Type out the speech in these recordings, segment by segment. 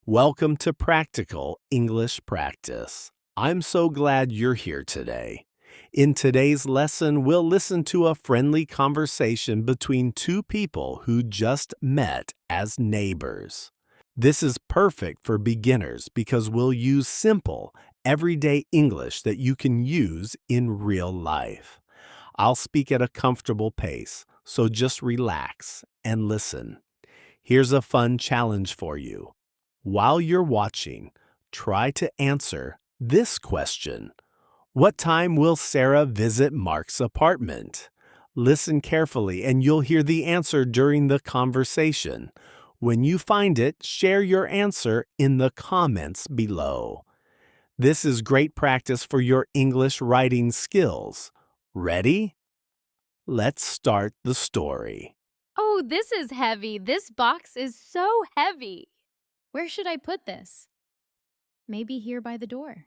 Welcome to Practical English Practice. I'm so glad you're here today. In today's lesson, we'll listen to a friendly conversation between two people who just met as neighbors. This is perfect for beginners because we'll use simple, everyday English that you can use in real life. I'll speak at a comfortable pace, so just relax and listen. Here's a fun challenge for you. While you're watching, try to answer this question. What time will Sarah visit Mark's apartment? Listen carefully and you'll hear the answer during the conversation. When you find it, share your answer in the comments below. This is great practice for your English writing skills. Ready? Let's start the story. Oh, this is heavy. This box is so heavy. Where should I put this? Maybe here by the door.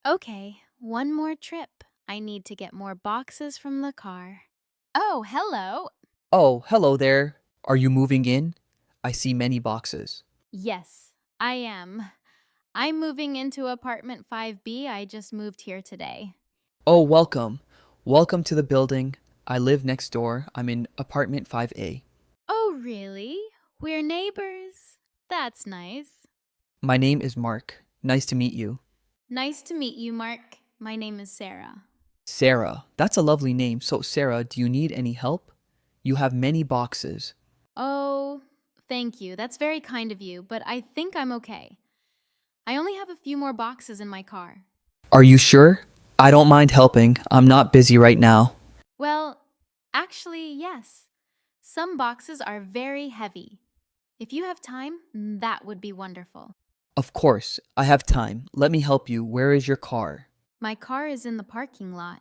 Okay, one more trip. I need to get more boxes from the car. Oh, hello. Oh, hello there. Are you moving in? I see many boxes. Yes, I am. I'm moving into apartment 5B. I just moved here today. Oh, welcome. Welcome to the building. I live next door. I'm in apartment 5A. Oh, really? We're neighbors. That's nice. My name is Mark. Nice to meet you. Nice to meet you, Mark. My name is Sarah. Sarah. That's a lovely name. So, Sarah, do you need any help? You have many boxes. Oh, thank you. That's very kind of you, but I think I'm okay. I only have a few more boxes in my car. Are you sure? I don't mind helping. I'm not busy right now. Well, actually, yes. Some boxes are very heavy. If you have time, that would be wonderful. Of course. I have time. Let me help you. Where is your car? My car is in the parking lot.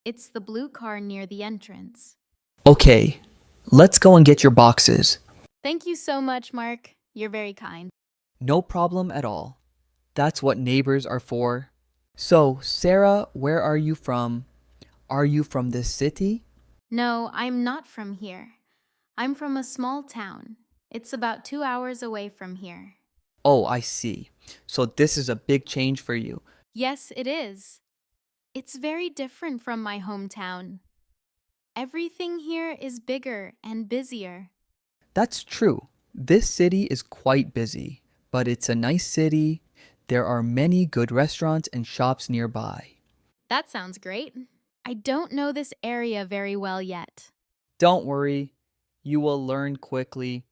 It's the blue car near the entrance. Okay. Let's go and get your boxes. Thank you so much, Mark. You're very kind. No problem at all. That's what neighbors are for. So, Sarah, where are you from? Are you from this city? No, I'm not from here. I'm from a small town. It's about 2 hours away from here. Oh, I see. So this is a big change for you. Yes, it is. It's very different from my hometown. Everything here is bigger and busier. That's true. This city is quite busy, but it's a nice city. There are many good restaurants and shops nearby. That sounds great. I don't know this area very well yet. Don't worry, you will learn quickly,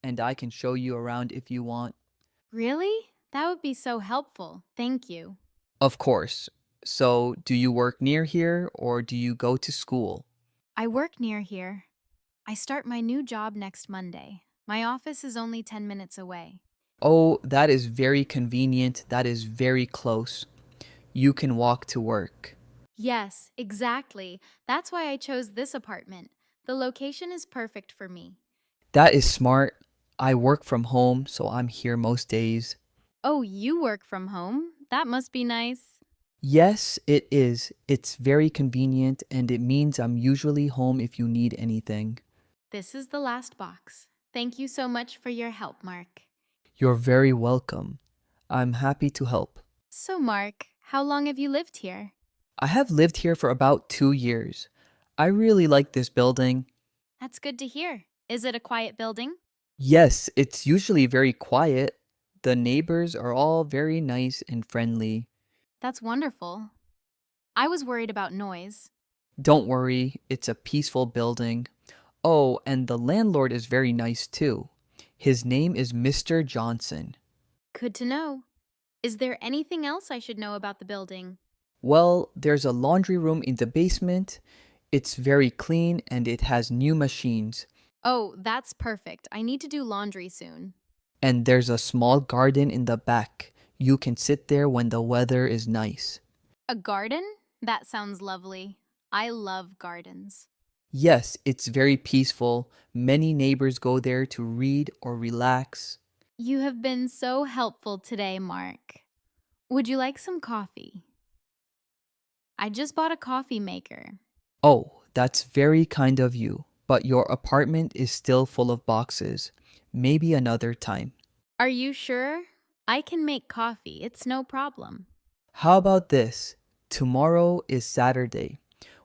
and I can show you around if you want. Really? That would be so helpful. Thank you. Of course. So, do you work near here or do you go to school? I work near here. I start my new job next Monday. My office is only 10 minutes away. Oh, that is very convenient. That is very close. You can walk to work. Yes, exactly. That's why I chose this apartment. The location is perfect for me. That is smart. I work from home, so I'm here most days. Oh, you work from home? That must be nice. Yes, it is. It's very convenient, and it means I'm usually home if you need anything. This is the last box. Thank you so much for your help, Mark. You're very welcome. I'm happy to help. So, Mark, how long have you lived here? I have lived here for about 2 years. I really like this building. That's good to hear. Is it a quiet building? Yes, it's usually very quiet. The neighbors are all very nice and friendly. That's wonderful. I was worried about noise. Don't worry, it's a peaceful building. Oh, and the landlord is very nice too. His name is Mr. Johnson. Good to know. Is there anything else I should know about the building? Well, there's a laundry room in the basement. It's very clean and it has new machines. Oh, that's perfect. I need to do laundry soon. And there's a small garden in the back. You can sit there when the weather is nice. A garden? That sounds lovely. I love gardens. Yes, it's very peaceful. Many neighbors go there to read or relax. You have been so helpful today, Mark. Would you like some coffee? I just bought a coffee maker. Oh, that's very kind of you. But your apartment is still full of boxes. Maybe another time. Are you sure? I can make coffee. It's no problem. How about this? Tomorrow is Saturday.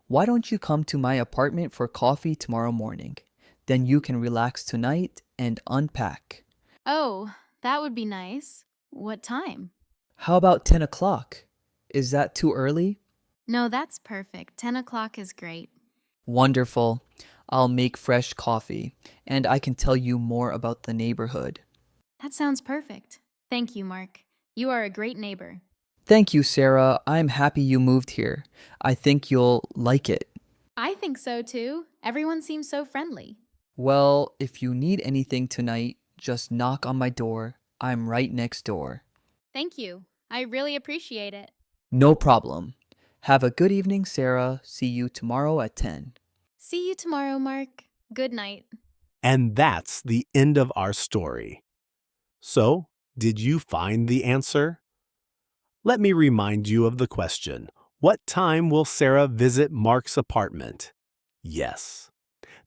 Why don't you come to my apartment for coffee tomorrow morning? Then you can relax tonight and unpack. Oh, that would be nice. What time? How about 10 o'clock? Is that too early? No, that's perfect. 10 o'clock is great. Wonderful. I'll make fresh coffee, and I can tell you more about the neighborhood. That sounds perfect. Thank you, Mark. You are a great neighbor. Thank you, Sarah. I'm happy you moved here. I think you'll like it. I think so too. Everyone seems so friendly. Well, if you need anything tonight, just knock on my door. I'm right next door. Thank you. I really appreciate it. No problem. Have a good evening, Sarah. See you tomorrow at 10. See you tomorrow, Mark. Good night. And that's the end of our story. So, did you find the answer? Let me remind you of the question. What time will Sarah visit Mark's apartment? Yes.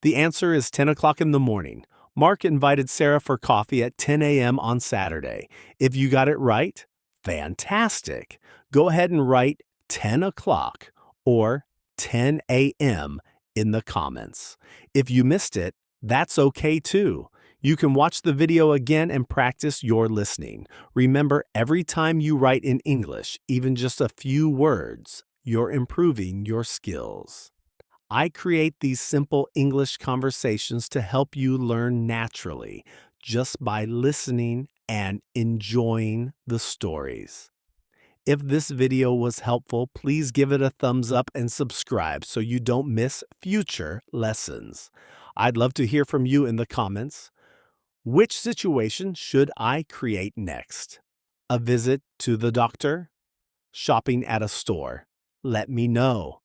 The answer is 10 o'clock in the morning. Mark invited Sarah for coffee at 10 a.m. on Saturday. If you got it right, fantastic. Go ahead and write 10 o'clock or 10 a.m. in the comments. If you missed it, that's okay too. You can watch the video again and practice your listening. Remember, every time you write in English, even just a few words, you're improving your skills. I create these simple English conversations to help you learn naturally, just by listening and enjoying the stories. If this video was helpful, please give it a thumbs up and subscribe so you don't miss future lessons. I'd love to hear from you in the comments. Which situation should I create next? A visit to the doctor? Shopping at a store? Let me know.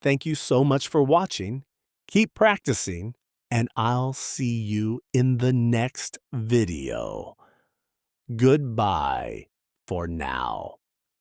Thank you so much for watching. Keep practicing, and I'll see you in the next video. Goodbye for now.